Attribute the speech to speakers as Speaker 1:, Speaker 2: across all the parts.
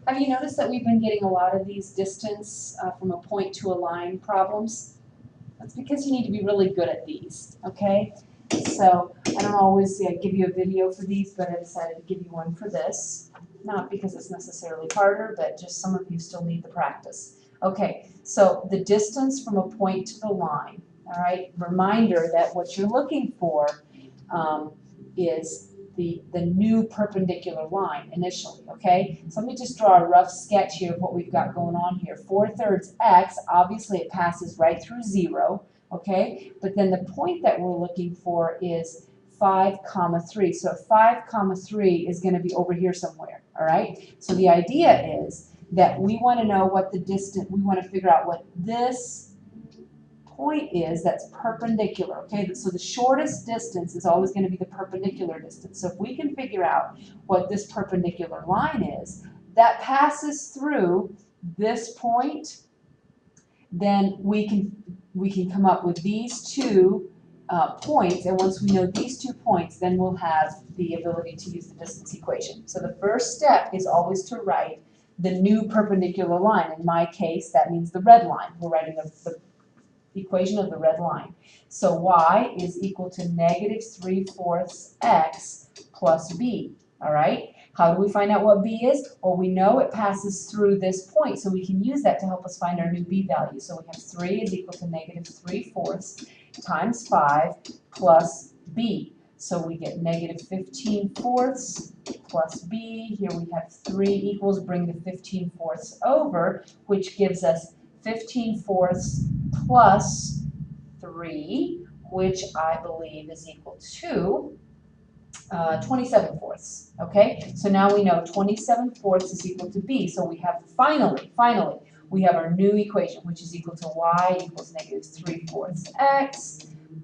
Speaker 1: Have you noticed that we've been getting a lot of these distance from a point to a line problems? That's because you need to be really good at these, okay? So I don't always give you a video for these, but I decided to give you one for this. Not because it's necessarily harder, but just some of you still need the practice. Okay, so the distance from a point to the line, all right? Reminder that what you're looking for is the new perpendicular line initially, okay? So let me just draw a rough sketch here of what we've got going on here. 4/3 x, obviously it passes right through 0, okay? But then the point that we're looking for is 5,3. So 5,3 is going to be over here somewhere, all right? So the idea is that we want to know what the distance, we want to figure out what this point is that's perpendicular, okay? So the shortest distance is always going to be the perpendicular distance. So if we can figure out what this perpendicular line is that passes through this point, then we can come up with these two points, and once we know these 2 points, then we'll have the ability to use the distance equation. So the first step is always to write the new perpendicular line. In my case, that means the red line. We're writing the equation of the red line. So y is equal to -3/4 x plus b, all right? How do we find out what b is? Well, we know it passes through this point, so we can use that to help us find our new b value. So we have 3 is equal to -3/4 times 5 plus b. So we get -15/4 plus b. Here we have 3 equals, bring the 15/4 over, which gives us 15/4 plus 3, which I believe is equal to 27/4. Okay, so now we know 27/4 is equal to b. So we have finally, we have our new equation, which is equal to y equals -3/4 x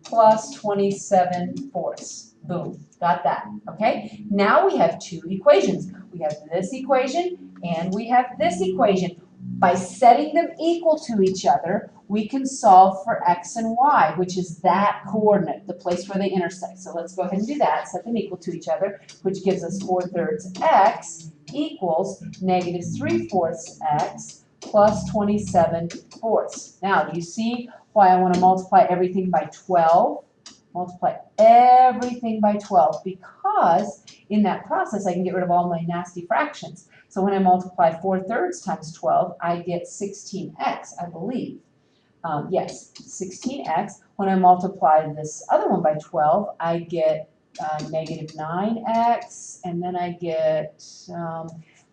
Speaker 1: plus 27/4. Boom, got that. Okay, now we have 2 equations. We have this equation and we have this equation. By setting them equal to each other, we can solve for x and y, which is that coordinate, the place where they intersect. So let's go ahead and do that, set them equal to each other, which gives us 4/3 x equals -3/4 x plus 27/4. Now, do you see why I want to multiply everything by 12? Multiply everything by 12, because in that process I can get rid of all my nasty fractions. So when I multiply 4/3 times 12, I get 16x, I believe. Yes, 16x. When I multiply this other one by 12, I get -9x, and then I get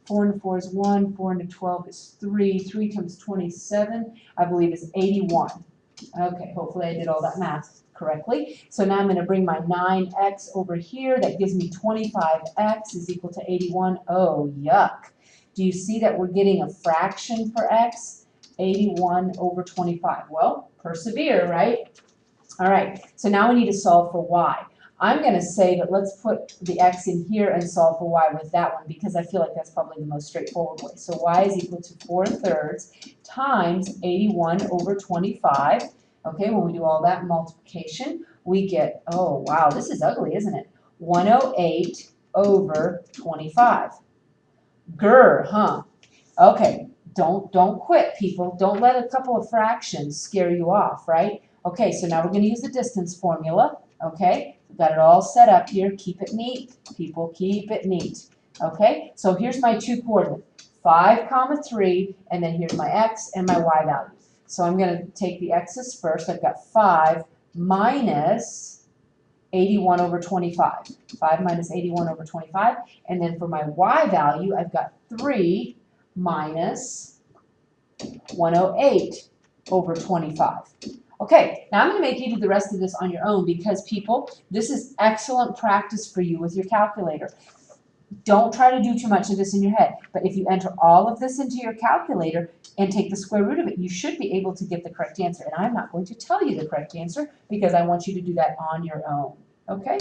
Speaker 1: 4 and 4 is 1, 4 into 12 is 3, 3 times 27, I believe is 81. Okay, hopefully I did all that math correctly. So now I'm going to bring my 9x over here. That gives me 25x is equal to 81. Oh, yuck. Do you see that we're getting a fraction for x? 81/25. Well, persevere, right? All right, so now we need to solve for y. I'm going to say that let's put the x in here and solve for y with that one, because I feel like that's probably the most straightforward way. So y is equal to 4/3 times 81/25. Okay, when we do all that multiplication, we get, oh, wow, this is ugly, isn't it? 108/25. Grr, huh? Okay, don't quit, people. Don't let a couple of fractions scare you off, right? Okay, so now we're going to use the distance formula, okay? We've got it all set up here. Keep it neat, people, keep it neat. Okay, so here's my 2 coordinates, 5,3, and then here's my x and my y value. So I'm going to take the x's first. I've got 5 minus 81/25. 5 minus 81/25. And then for my y value, I've got 3 minus 108/25. Okay, now I'm going to make you do the rest of this on your own, because, people, this is excellent practice for you with your calculator. Don't try to do too much of this in your head, but if you enter all of this into your calculator and take the square root of it, you should be able to get the correct answer. And I'm not going to tell you the correct answer, because I want you to do that on your own. Okay?